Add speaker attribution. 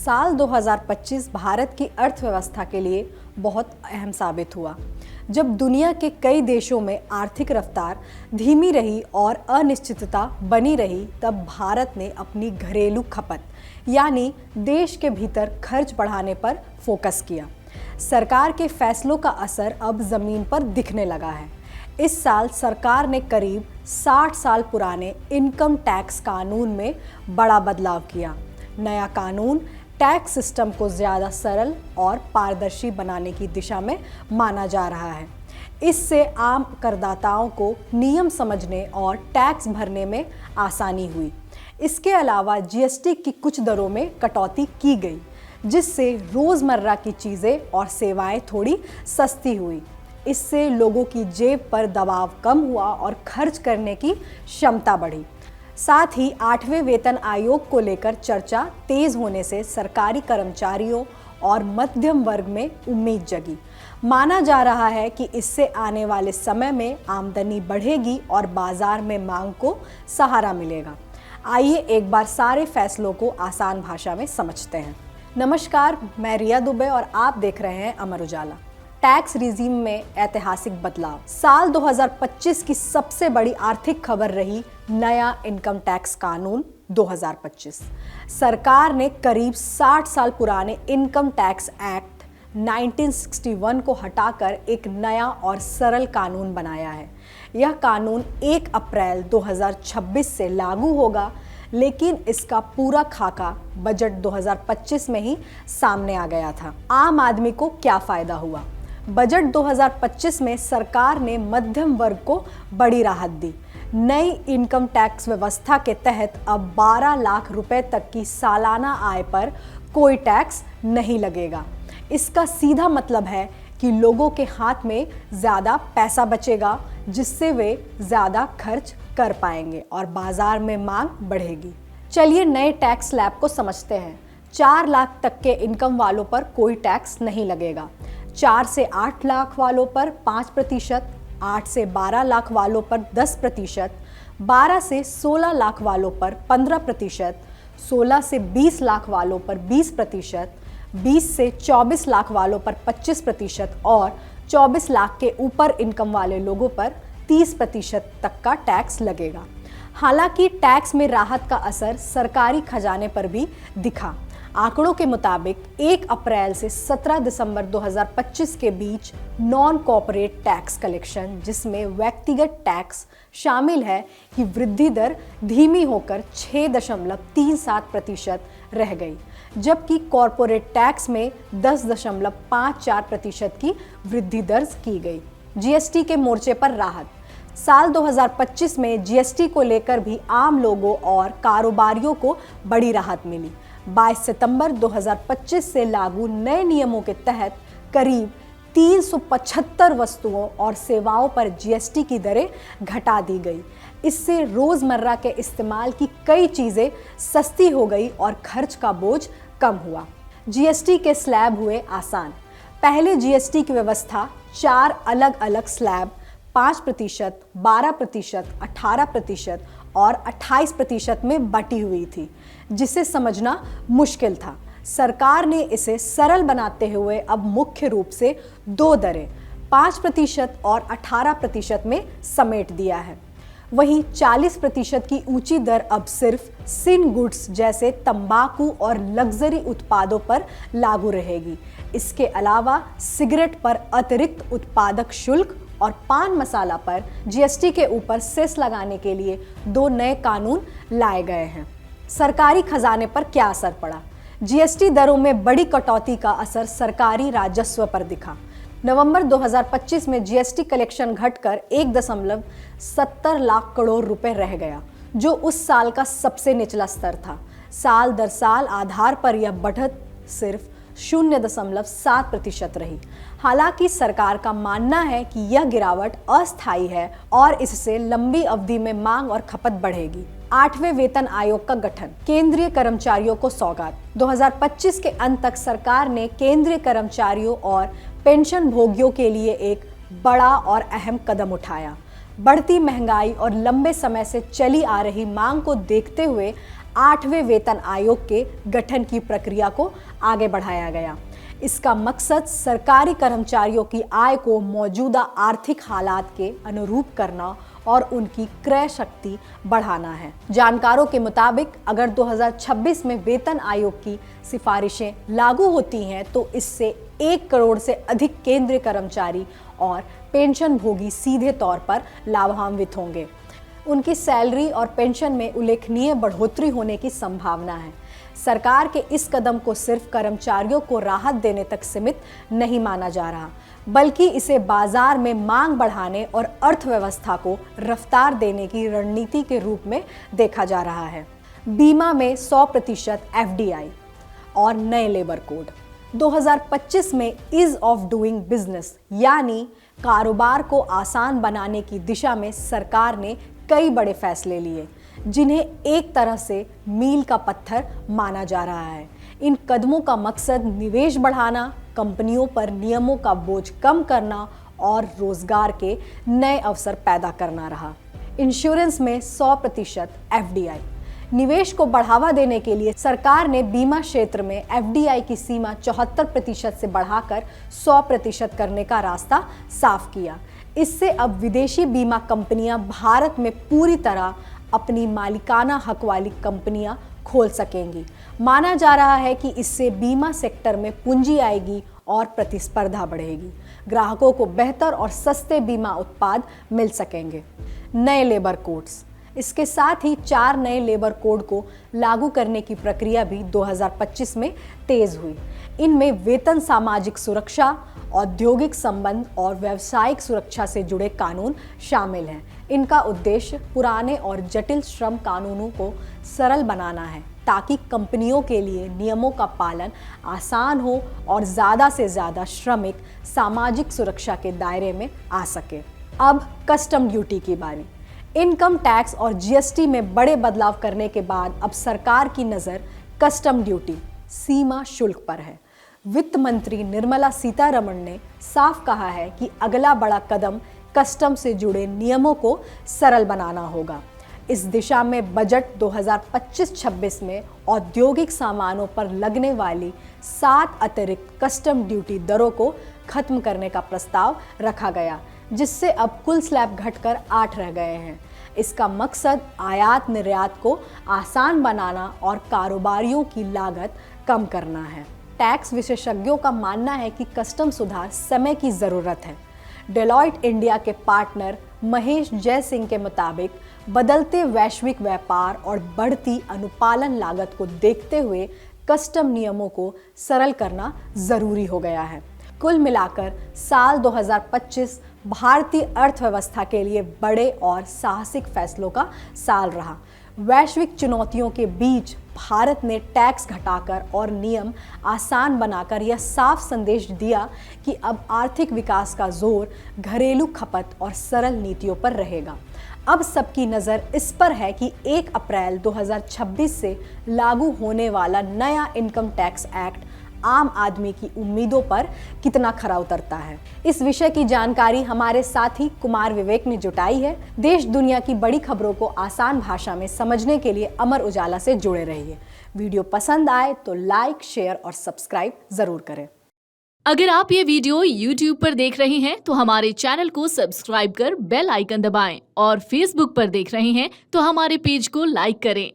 Speaker 1: साल 2025 भारत की अर्थव्यवस्था के लिए बहुत अहम साबित हुआ। जब दुनिया के कई देशों में आर्थिक रफ्तार धीमी रही और अनिश्चितता बनी रही, तब भारत ने अपनी घरेलू खपत यानी देश के भीतर खर्च बढ़ाने पर फोकस किया। सरकार के फैसलों का असर अब जमीन पर दिखने लगा है। इस साल सरकार ने करीब 60 साल पुराने इनकम टैक्स कानून में बड़ा बदलाव किया। नया कानून टैक्स सिस्टम को ज़्यादा सरल और पारदर्शी बनाने की दिशा में माना जा रहा है। इससे आम करदाताओं को नियम समझने और टैक्स भरने में आसानी हुई। इसके अलावा जीएसटी की कुछ दरों में कटौती की गई, जिससे रोज़मर्रा की चीज़ें और सेवाएं थोड़ी सस्ती हुई। इससे लोगों की जेब पर दबाव कम हुआ और खर्च करने की क्षमता बढ़ी। साथ ही 8वें वेतन आयोग को लेकर चर्चा तेज होने से सरकारी कर्मचारियों और मध्यम वर्ग में उम्मीद जगी। माना जा रहा है कि इससे आने वाले समय में आमदनी बढ़ेगी और बाजार में मांग को सहारा मिलेगा। आइए एक बार सारे फैसलों को आसान भाषा में समझते हैं। नमस्कार, मैं रिया दुबे और आप देख रहे हैं अमर उजाला। टैक्स रिजीम में ऐतिहासिक बदलाव। साल 2025 की सबसे बड़ी आर्थिक खबर रही नया इनकम टैक्स कानून 2025। सरकार ने करीब 60 साल पुराने इनकम टैक्स एक्ट 1961 को हटाकर एक नया और सरल कानून बनाया है। यह कानून 1 अप्रैल 2026 से लागू होगा, लेकिन इसका पूरा खाका बजट 2025 में ही सामने आ गया था। आम आदमी को क्या फायदा हुआ? बजट 2025 में सरकार ने मध्यम वर्ग को बड़ी राहत दी। नई इनकम टैक्स व्यवस्था के तहत अब 12 लाख रुपए तक की सालाना आय पर कोई टैक्स नहीं लगेगा। इसका सीधा मतलब है कि लोगों के हाथ में ज़्यादा पैसा बचेगा, जिससे वे ज़्यादा खर्च कर पाएंगे और बाजार में मांग बढ़ेगी। चलिए नए टैक्स स्लैब को समझते हैं। 4 लाख तक के इनकम वालों पर कोई टैक्स नहीं लगेगा। 4 से 8 लाख वालों पर 5%, 8 से 12 लाख वालों पर 10%, 12 से 16 लाख वालों पर 15%, 16 से 20 लाख वालों पर 20%, 20 से 24 लाख वालों पर 25% और 24 लाख के ऊपर इनकम वाले लोगों पर 30% तक का टैक्स लगेगा। हालांकि टैक्स में राहत का असर सरकारी खजाने पर भी दिखा। आंकड़ों के मुताबिक 1 अप्रैल से 17 दिसंबर 2025 के बीच नॉन कॉर्पोरेट टैक्स कलेक्शन, जिसमें व्यक्तिगत टैक्स शामिल है, की वृद्धि दर धीमी होकर 6.37% रह गई, जबकि कॉर्पोरेट टैक्स में 10.54% की वृद्धि दर्ज की गई। जीएसटी के मोर्चे पर राहत। साल 2025 में जीएसटी को लेकर भी आम लोगों और कारोबारियों को बड़ी राहत मिली। 22 सितंबर 2025 से लागू नए नियमों के तहत करीब 375 वस्तुओं और सेवाओं पर जीएसटी की दरें घटा दी गई। इससे रोज़मर्रा के इस्तेमाल की कई चीज़ें सस्ती हो गई और खर्च का बोझ कम हुआ। जीएसटी के स्लैब हुए आसान। पहले जीएसटी की व्यवस्था 4 अलग अलग स्लैब 5%, 12%, 18% और 28% में बटी हुई थी, जिसे समझना मुश्किल था। सरकार ने इसे सरल बनाते हुए अब मुख्य रूप से 2 दरें 5% और 18% में समेट दिया है। वहीं 40% की ऊंची दर अब सिर्फ सिन गुड्स जैसे तंबाकू और लग्जरी उत्पादों पर लागू रहेगी। इसके अलावा सिगरेट पर अतिरिक्त उत्पादक शुल्क और पान मसाला पर जीएसटी के ऊपर सेस लगाने के लिए 2 नए कानून लाए गए हैं। सरकारी खजाने पर क्या असर पड़ा? जीएसटी दरों में बड़ी कटौती का असर सरकारी राजस्व पर दिखा। नवंबर 2025 में जीएसटी कलेक्शन घटकर 1.70 लाख करोड़ रुपए रह गया, जो उस साल का सबसे निचला स्तर था। साल दर साल आधार पर यह बढ़त सिर्फ 0.7% रही। हालांकि सरकार का मानना है कि यह गिरावट अस्थायी है और इससे लंबी अवधि में मांग और खपत बढ़ेगी। 8वें वेतन आयोग का गठन। केंद्रीय कर्मचारियों को सौगात। 2025 के अंत तक सरकार ने केंद्रीय कर्मचारियों और पेंशन भोगियों के लिए एक बड़ा और अहम कदम उठाया। बढ़ती महंगाई और लंबे समय से चली आ रही मांग को देखते हुए 8वें वेतन आयोग के गठन की प्रक्रिया को आगे बढ़ाया गया। इसका मकसद सरकारी कर्मचारियों की आय को मौजूदा आर्थिक हालात के अनुरूप करना और उनकी क्रय शक्ति बढ़ाना है। जानकारों के मुताबिक अगर 2026 में वेतन आयोग की सिफारिशें लागू होती हैं तो इससे 1 करोड़ से अधिक केंद्रीय कर्मचारी और पेंशन भोगी सीधे तौर पर लाभान्वित होंगे। उनकी सैलरी और पेंशन में उल्लेखनीय बढ़ोतरी होने की संभावना है। सरकार के इस कदम को सिर्फ कर्मचारियों को राहत देने तक सीमित नहीं माना जा रहा, बल्कि इसे बाजार में मांग बढ़ाने और अर्थव्यवस्था को रफ्तार देने की रणनीति के रूप में देखा जा रहा है। बीमा में 100% एफडीआई और नए लेबर कोड 2025 में ईज ऑफ डूइंग बिजनेस यानी कारोबार को आसान बनाने की दिशा में सरकार ने कई बड़े फैसले लिए, जिन्हें एक तरह से मील का पत्थर माना जा रहा है। इन कदमों का मकसद निवेश बढ़ाना, कंपनियों पर नियमों का बोझ कम करना और रोजगार के नए अवसर पैदा करना रहा। इंश्योरेंस में 100% एफडीआई। निवेश को बढ़ावा देने के लिए सरकार ने बीमा क्षेत्र में एफडीआई की सीमा 74% से बढ़ाकर 100% करने का रास्ता साफ किया। इससे अब विदेशी बीमा कंपनियां भारत में पूरी तरह अपनी मालिकाना हक वाली कंपनियां खोल सकेंगी। माना जा रहा है कि इससे बीमा सेक्टर में पूंजी आएगी और प्रतिस्पर्धा बढ़ेगी। ग्राहकों को बेहतर और सस्ते बीमा उत्पाद मिल सकेंगे। नए लेबर कोड्स। इसके साथ ही 4 नए लेबर कोड को लागू करने की प्रक्रिया भी 2025 में तेज हुई। इनमें वेतन, सामाजिक सुरक्षा, औद्योगिक संबंध और व्यावसायिक सुरक्षा से जुड़े कानून शामिल हैं। इनका उद्देश्य पुराने और जटिल श्रम कानूनों को सरल बनाना है ताकि कंपनियों के लिए नियमों का पालन आसान हो और ज़्यादा से ज़्यादा श्रमिक सामाजिक सुरक्षा के दायरे में आ सके। अब कस्टम ड्यूटी की बारी। इनकम टैक्स और जीएसटी में बड़े बदलाव करने के बाद अब सरकार की नज़र कस्टम ड्यूटी सीमा शुल्क पर है। वित्त मंत्री निर्मला सीतारमण ने साफ कहा है कि अगला बड़ा कदम कस्टम से जुड़े नियमों को सरल बनाना होगा। इस दिशा में बजट 2025-26 में औद्योगिक सामानों पर लगने वाली 7 अतिरिक्त कस्टम ड्यूटी दरों को खत्म करने का प्रस्ताव रखा गया, जिससे अब कुल स्लैब घटकर 8 रह गए हैं। इसका मकसद आयात निर्यात को आसान बनाना और कारोबारियों की लागत कम करना है। टैक्स विशेषज्ञों का मानना है कि कस्टम सुधार समय की ज़रूरत है। डेलॉयट इंडिया के पार्टनर महेश जय सिंह के मुताबिक बदलते वैश्विक व्यापार और बढ़ती अनुपालन लागत को देखते हुए कस्टम नियमों को सरल करना ज़रूरी हो गया है। कुल मिलाकर साल 2025 भारतीय अर्थव्यवस्था के लिए बड़े और साहसिक फैसलों का साल रहा। वैश्विक चुनौतियों के बीच भारत ने टैक्स घटाकर और नियम आसान बनाकर यह साफ संदेश दिया कि अब आर्थिक विकास का जोर घरेलू खपत और सरल नीतियों पर रहेगा। अब सबकी नज़र इस पर है कि 1 अप्रैल 2026 से लागू होने वाला नया इनकम टैक्स एक्ट आम आदमी की उम्मीदों पर कितना खरा उतरता है। इस विषय की जानकारी हमारे साथी कुमार विवेक ने जुटाई है। देश दुनिया की बड़ी खबरों को आसान भाषा में समझने के लिए अमर उजाला से जुड़े रहिए। वीडियो पसंद आए तो लाइक, शेयर और सब्सक्राइब जरूर करें।
Speaker 2: अगर आप ये वीडियो YouTube पर देख रहे हैं तो हमारे चैनल को सब्सक्राइब कर बेल आइकन दबाएं और Facebook पर देख रहे हैं तो हमारे पेज को लाइक करें।